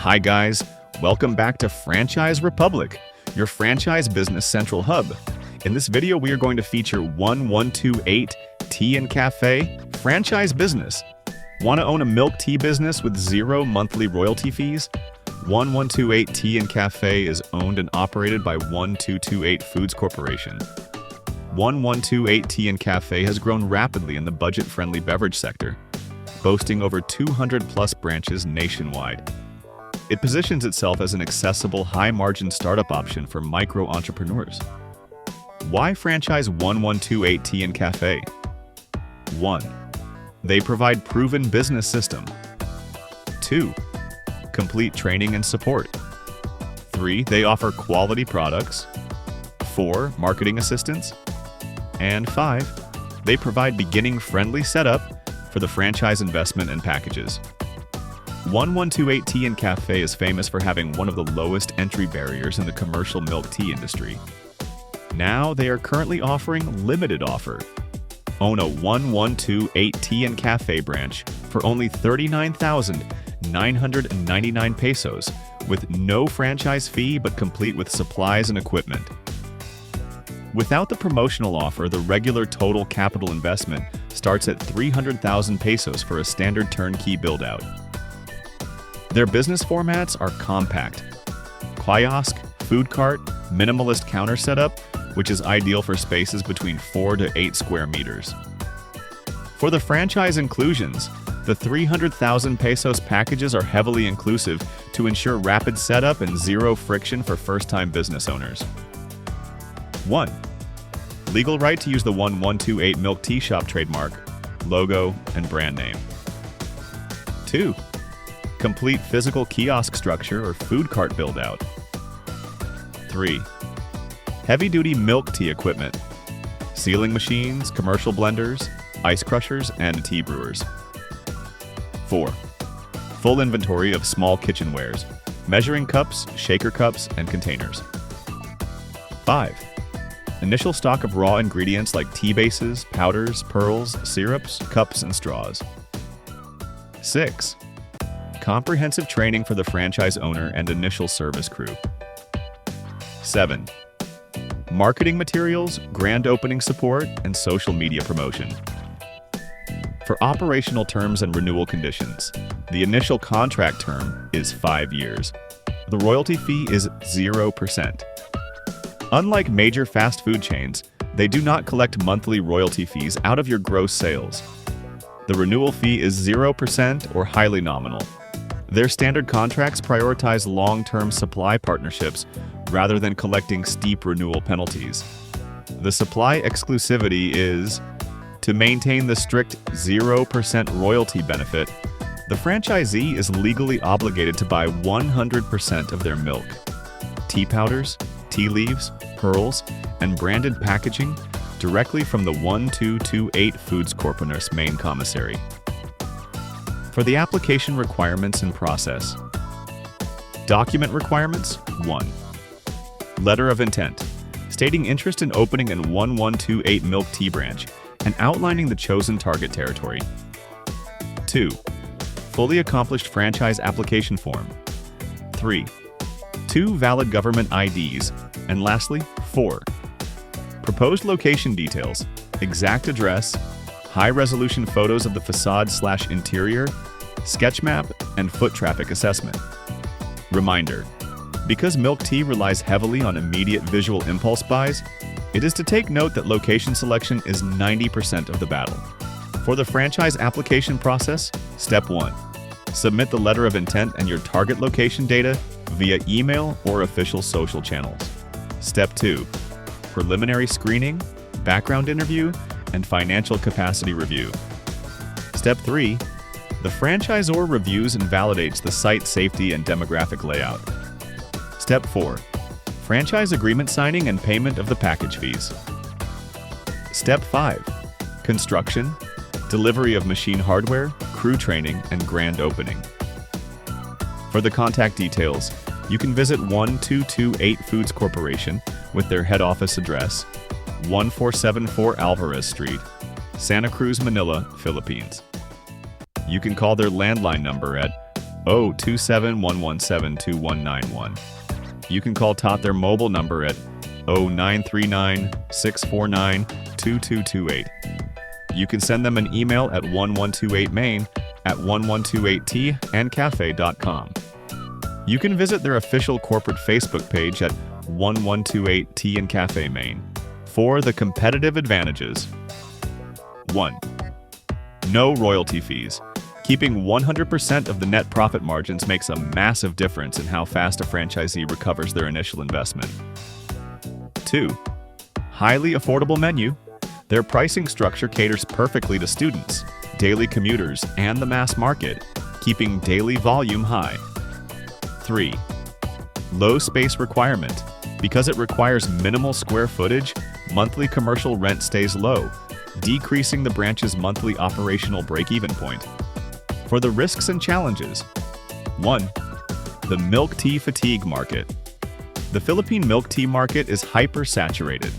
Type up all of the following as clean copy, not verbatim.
Hi guys, welcome back to Franchise Republic, your franchise business central hub. In this video, we are going to feature 1128 Tea and Cafe franchise business. Want to own a milk tea business with zero monthly royalty fees? 1128 Tea and Cafe is owned and operated by 1228 Foods Corporation. 1128 Tea and Cafe has grown rapidly in the budget-friendly beverage sector, boasting over 200-plus branches nationwide. It positions itself as an accessible, high-margin startup option for micro-entrepreneurs. Why franchise 1128 Tea and Cafe? 1. They provide proven business system. 2. Complete training and support. 3. They offer quality products. 4. Marketing assistance. And 5. They provide beginning-friendly setup for the franchise investment and packages. 1128 Tea and Cafe is famous for having one of the lowest entry barriers in the commercial milk tea industry. Now they are currently offering limited offer. Own a 1128 Tea and Cafe branch for only 39,999 pesos with no franchise fee but complete with supplies and equipment. Without the promotional offer, the regular total capital investment starts at 300,000 pesos for a standard turnkey build-out. Their business formats are compact, kiosk, food cart, minimalist counter setup, which is ideal for spaces between 4 to 8 square meters. For the franchise inclusions, the 300,000 pesos packages are heavily inclusive to ensure rapid setup and zero friction for first-time business owners. 1. Legal right to use the 1128 Milk Tea Shop trademark, logo, and brand name. 2. Complete physical kiosk structure or food cart build-out. 3. Heavy-duty milk tea equipment, sealing machines, commercial blenders, ice crushers, and tea brewers. 4. Full inventory of small kitchenwares, measuring cups, shaker cups, and containers. 5. Initial stock of raw ingredients like tea bases, powders, pearls, syrups, cups, and straws. 6. Comprehensive training for the franchise owner and initial service crew. 7. Marketing materials, grand opening support, and social media promotion. For operational terms and renewal conditions, the initial contract term is 5 years. The royalty fee is 0%. Unlike major fast food chains, they do not collect monthly royalty fees out of your gross sales. The renewal fee is 0% or highly nominal. Their standard contracts prioritize long-term supply partnerships rather than collecting steep renewal penalties. The supply exclusivity is to maintain the strict 0% royalty benefit. The franchisee is legally obligated to buy 100% of their milk, tea powders, tea leaves, pearls, and branded packaging directly from the 1228 Foods Corporation main commissary. For the application requirements and process. Document requirements: 1. Letter of intent, stating interest in opening an 1128 milk tea branch and outlining the chosen target territory. 2. Fully accomplished franchise application form. 3. 2 valid government IDs. And lastly, 4. Proposed location details, exact address, high-resolution photos of the facade/interior, sketch map, and foot traffic assessment. Reminder: because milk tea relies heavily on immediate visual impulse buys, it is to take note that location selection is 90% of the battle. For the franchise application process, Step 1. Submit the letter of intent and your target location data via email or official social channels. Step 2. Preliminary screening, background interview, and financial capacity review. Step 3. The franchisor reviews and validates the site safety and demographic layout. Step 4. Franchise agreement signing and payment of the package fees. Step 5. Construction, delivery of machine hardware, crew training, and grand opening. For the contact details, you can visit 1228 Foods Corporation with their head office address, 1474 Alvarez Street, Santa Cruz, Manila, Philippines. You can call their landline number at 027-117-2191. You can call Todd their mobile number at 0939-649-2228. You can send them an email at 1128main@1128tandcafe.com. You can visit their official corporate Facebook page at 1128 Tea and Cafe Maine for the competitive advantages. 1. No royalty fees. Keeping 100% of the net profit margins makes a massive difference in how fast a franchisee recovers their initial investment. 2. Highly affordable menu. Their pricing structure caters perfectly to students, daily commuters, and the mass market, keeping daily volume high. 3. Low space requirement. Because it requires minimal square footage, monthly commercial rent stays low, decreasing the branch's monthly operational break-even point. For the risks and challenges. 1. The milk tea fatigue market. The Philippine milk tea market is hyper-saturated.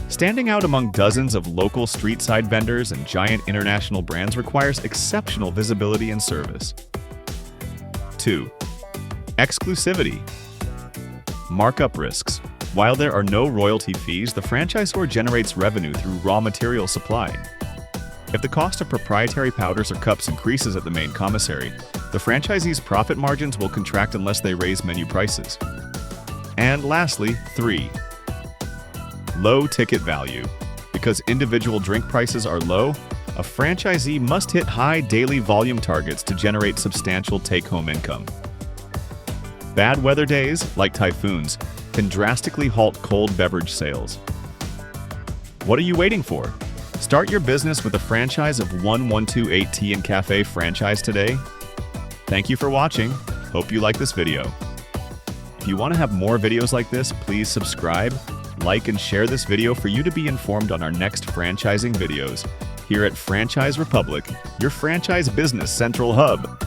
Standing out among dozens of local street-side vendors and giant international brands requires exceptional visibility and service. 2. Exclusivity. Markup risks. While there are no royalty fees, the franchisor generates revenue through raw material supply. If the cost of proprietary powders or cups increases at the main commissary, the franchisee's profit margins will contract unless they raise menu prices. And lastly, 3. Low ticket value. Because individual drink prices are low, a franchisee must hit high daily volume targets to generate substantial take-home income. Bad weather days, like typhoons, can drastically halt cold beverage sales. What are you waiting for? Start your business with a franchise of 1128 Tea and Cafe franchise today. Thank you for watching. Hope you like this video. If you want to have more videos like this, please subscribe, like, and share this video for you to be informed on our next franchising videos here at Franchise Republic, your franchise business central hub.